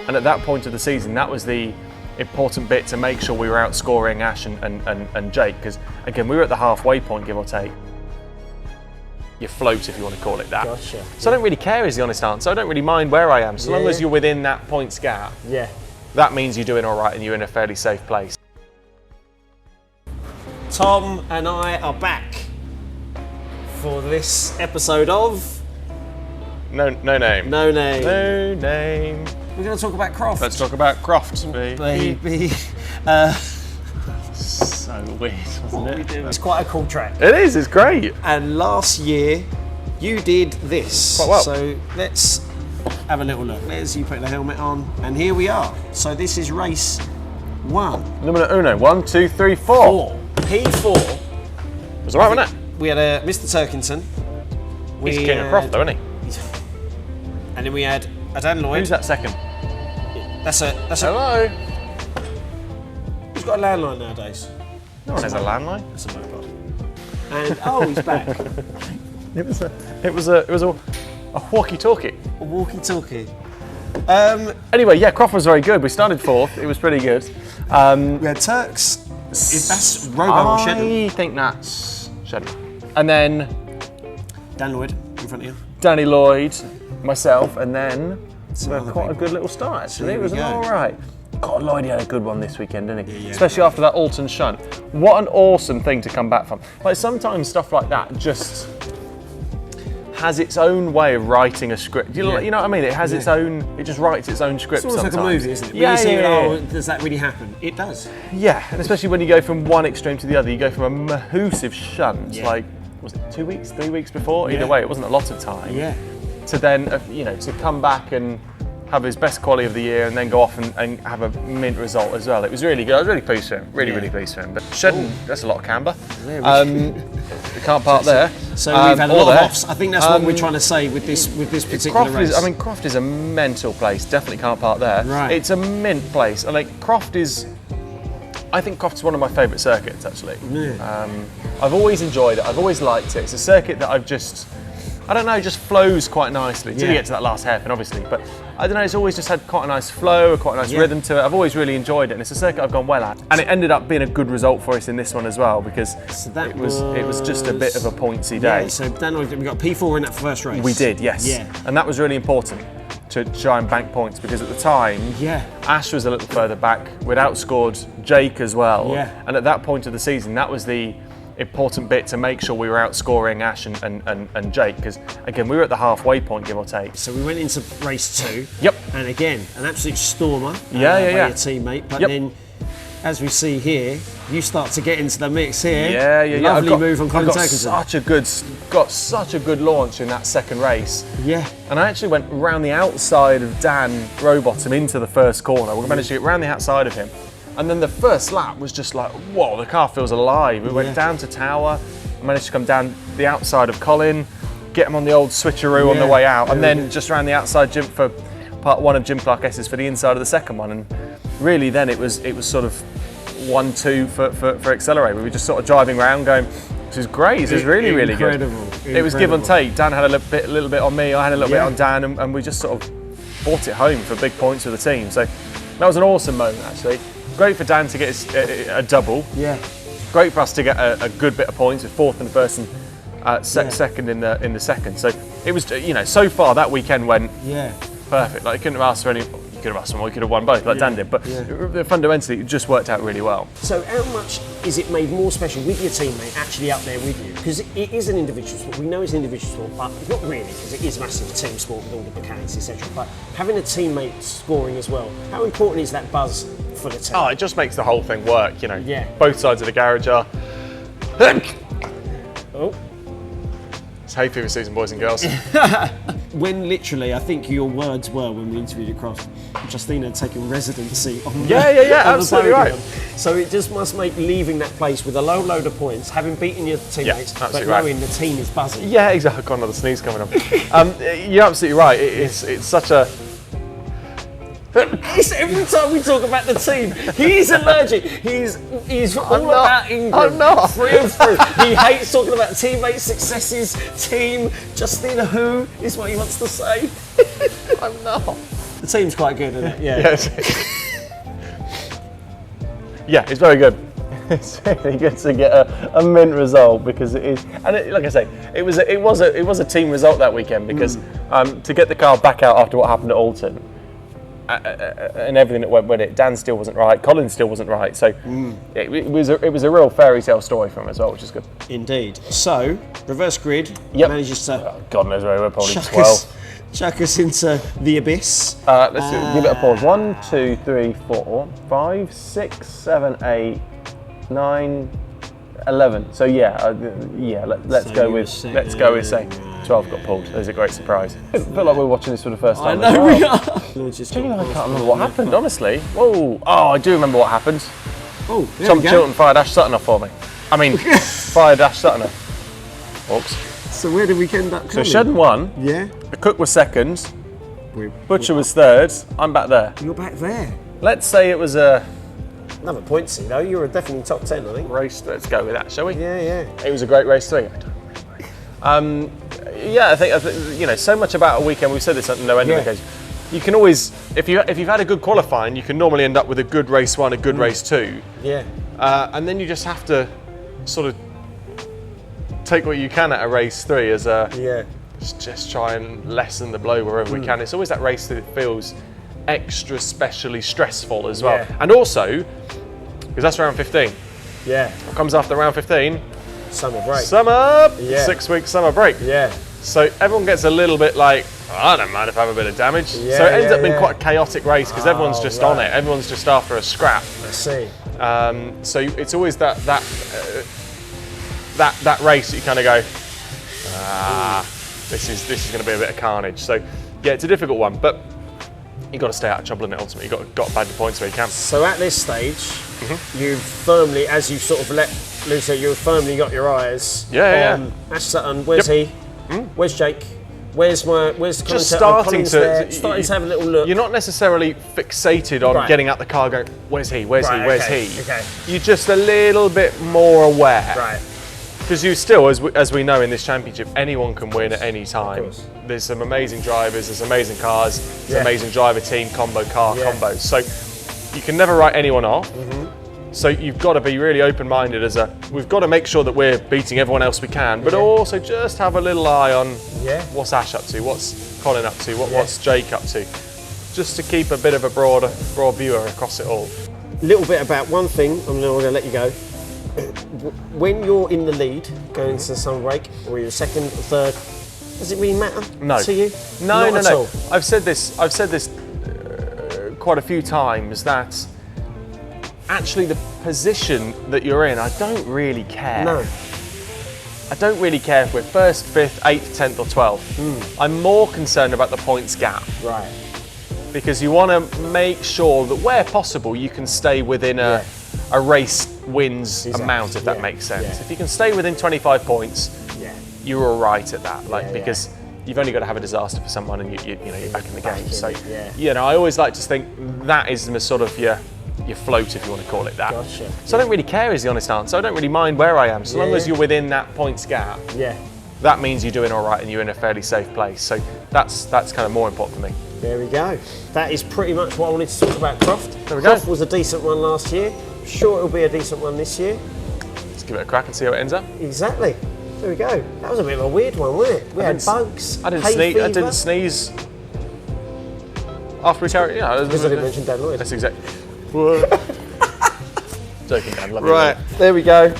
And at that point of the season, that was the important bit to make sure we were outscoring Ash and Jake, because again, we were at the halfway point, give or take. Your float, if you want to call it that. Gotcha. So I don't really care is the honest answer. I don't really mind where I am, so long as you're within that points gap. Yeah. That means you're doing all right and you're in a fairly safe place. Tom and I are back for this episode of No name. No Name. No name. We're going to talk about Croft. Let's talk about Croft, Baby. So weird, wasn't it? It's quite a cool track. It is, it's great. And last year, you did this. Quite well. So let's have a little look. There's you put the helmet on, and here we are. So this is race 1. Numero uno. 1, 2, 3, 4. P4. It was alright, wasn't it? We had a Mr. Turkington. He's king of Croft, though, isn't he? And then we had a Dan Lloyd. Who's that second? That's a. Hello. Who's got a landline nowadays? No one has a landline. That's a mobile. And oh, he's back. It was a walkie-talkie. A walkie-talkie. Anyway, yeah, Croft was very good. We started 4th. It was pretty good. We had Turks. That's Robo or Shedden? I think that's Shedden. And then Dan Lloyd in front of you. Danny Lloyd, myself, and then another quite a big good little start actually. There It was we go. all right. God, Lloyd had a good one this weekend, didn't he? Yeah. Especially after that Alton shunt. What an awesome thing to come back from. Like sometimes stuff like that just has its own way of writing a script. You know what I mean? It has its own. It just writes its own script. It's almost sometimes. like a movie, isn't it? When Yeah, you see, yeah. oh, does that really happen? It does. Yeah, and especially when you go from one extreme to the other, you go from a mahoosive shunt, like, was it 2 weeks, 3 weeks before? Either way, it wasn't a lot of time. Yeah. To then, to come back and have his best quality of the year and then go off and have a mint result as well. It was really good. I was really pleased for him. Really pleased for him. But Shedden, that's a lot of camber. We can't park there. So we've had a lot of offs. I think that's what we're trying to say with this particular race. Croft is a mental place. Definitely can't park there. Right. It's a mint place. And I think Croft's one of my favourite circuits actually. Yeah. I've always enjoyed it. I've always liked it. It's a circuit that just flows quite nicely. Till you get to that last hairpin, obviously. But I don't know, it's always just had quite a nice flow, quite a nice rhythm to it. I've always really enjoyed it, and it's a circuit I've gone well at. And it ended up being a good result for us in this one as well, because it was just a bit of a pointsy day. Yeah, so Dan, we got P4 in that first race. We did, yes. Yeah. And that was really important to try and bank points, because at the time, Ash was a little further back. We'd outscored Jake as well. Yeah. And at that point of the season, that was the important bit to make sure we were outscoring Ash and Jake, because again, we were at the halfway point, give or take. So we went into race 2. Yep. And again, an absolute stormer. By your teammate. But then, as we see here, you start to get into the mix here. Yeah. Lovely move on Colin Turkington. Got such a good launch in that second race. Yeah. And I actually went round the outside of Dan Rowbottom into the first corner. We managed to get round the outside of him. And then the first lap was just like, whoa, the car feels alive. We went down to Tower, managed to come down the outside of Colin, get him on the old switcheroo on the way out, and then just around the outside Jim for part 1 of Jim Clark S's for the inside of the second one. And really then it was sort of 1-2 for Accelerate. We were just sort of driving around going, this is great, this is really good. It was give and take. Dan had a little bit on me, I had a little bit on Dan, and we just sort of brought it home for big points for the team. So that was an awesome moment actually. Great for Dan to get a double. Yeah. Great for us to get a good bit of points with 4th in the first and second in the second. So it was, so far that weekend went perfect. Like, you couldn't have asked for any. You could have asked for more. You could have won both, like Dan did. But fundamentally, it just worked out really well. So how much is it made more special with your teammate actually up there with you? Because it is an individual sport. We know it's an individual sport, but not really, because it is massive team sport with all the mechanics, etc. But having a teammate scoring as well, how important is that buzz for the team? Oh, it just makes the whole thing work. Both sides of the garage are. It's hay fever season, boys and girls. When literally, I think your words were when we interviewed you, Croft, Justina had taken residency on the absolutely right. So it just must make leaving that place with a low load of points, having beaten your teammates, but knowing the team is buzzing. Yeah, exactly. I've got another sneeze coming up. You're absolutely right. It's such a. Every time we talk about the team, he's allergic. He's all about Ingram. I'm not. Through and through. He hates talking about teammates, successes, team. Justina who is what he wants to say. I'm not. The team's quite good, isn't it? Yeah. Yeah, it's very good. It's really good to get a mint result because it is, and like I say, it was a team result that weekend because to get the car back out after what happened at Alton and everything that went with it, Dan still wasn't right, Colin still wasn't right, so it was a real fairy tale story for him as well, which is good. Indeed. So reverse grid manages to God knows where we're probably chuck us into the abyss. Let's give it a pause. 1, 2, 3, 4, 5, 6, 7, 8, 9, 11. So let's go with say 12 got pulled. There's a great surprise. I feel like we're watching this for the first time. I know we are. I can't remember what happened, honestly. Whoa! Oh, I do remember what happened. Oh, Tom Chilton fired Ash Sutton off for me. I mean, fired Ash Sutton off. Oops. So where did we end up coming? So Shedden won. Yeah. The Cook was second. Butcher was third. I'm back there. You're back there. Let's say it was a Another pointsy though. You were definitely top 10, I think. race. Let's go with that, shall we? Yeah, yeah. It was a great race too. Yeah, I think so much about a weekend. We've said this at no end of occasion. You can always, if you've had a good qualifying, you can normally end up with a good race 1, a good race 2. Yeah. And then you just have to sort of take what you can at a race 3 as a just try and lessen the blow wherever we can. It's always that race that feels extra specially stressful as well. And also, because that's round 15. Yeah. What comes after round 15? Summer break. 6 week summer break. Yeah. So everyone gets a little bit like, I don't mind if I have a bit of damage. Yeah, so it ends up being quite a chaotic race because everyone's just on it. Everyone's just after a scrap. I see. So it's always that race that you kind of go, this is going to be a bit of carnage. So yeah, it's a difficult one, but you've got to stay out of trouble in it ultimately. You've got to bag the points where you can. So at this stage, you've firmly, as you sort of let loose, you've firmly got your eyes on Ash Sutton. Where's he? Where's Jake? Where's just starting to have a little look. You're not necessarily fixated on getting out the car going, where's he? Where's he? Okay. You're just a little bit more aware. Right. Because you still, as we know in this championship, anyone can win at any time. There's some amazing drivers, there's amazing cars, there's amazing driver team, combo car, combos. So you can never write anyone off. So you've got to be really open-minded we've got to make sure that we're beating everyone else we can, but also just have a little eye on what's Ash up to, what's Colin up to, what's Jake up to, just to keep a bit of a broad view across it all. A little bit about one thing, I'm going to let you go. When you're in the lead, going to the summer break, or you're second or third, does it really matter to you? No. All. I've said this quite a few times that actually the position that you're in, I don't really care. No. I don't really care if we're 1st, 5th, 8th, 10th or 12th. I'm more concerned about the points gap. Right. Because you want to make sure that where possible you can stay within a race wins amount, if that makes sense. If you can stay within 25 points, you're all right at that. Because you've only got to have a disaster for someone and you're back in the game. So I always like to think that is the sort of your float, if you want to call it that. Gotcha. So I don't really care is the honest answer. I don't really mind where I am, so long as you're within that points gap. That means you're doing all right and you're in a fairly safe place. So that's kind of more important for me. There we go. That is pretty much what I wanted to talk about Croft. There we go. Croft was a decent one last year. I'm sure it'll be a decent one this year. Let's give it a crack and see how it ends up. Exactly. There we go. That was a bit of a weird one, wasn't it? We had bugs. I didn't sneeze after we carried. Because I didn't mention Dan Lloyd. That's exactly. Joking, Dan. Love right. There we go.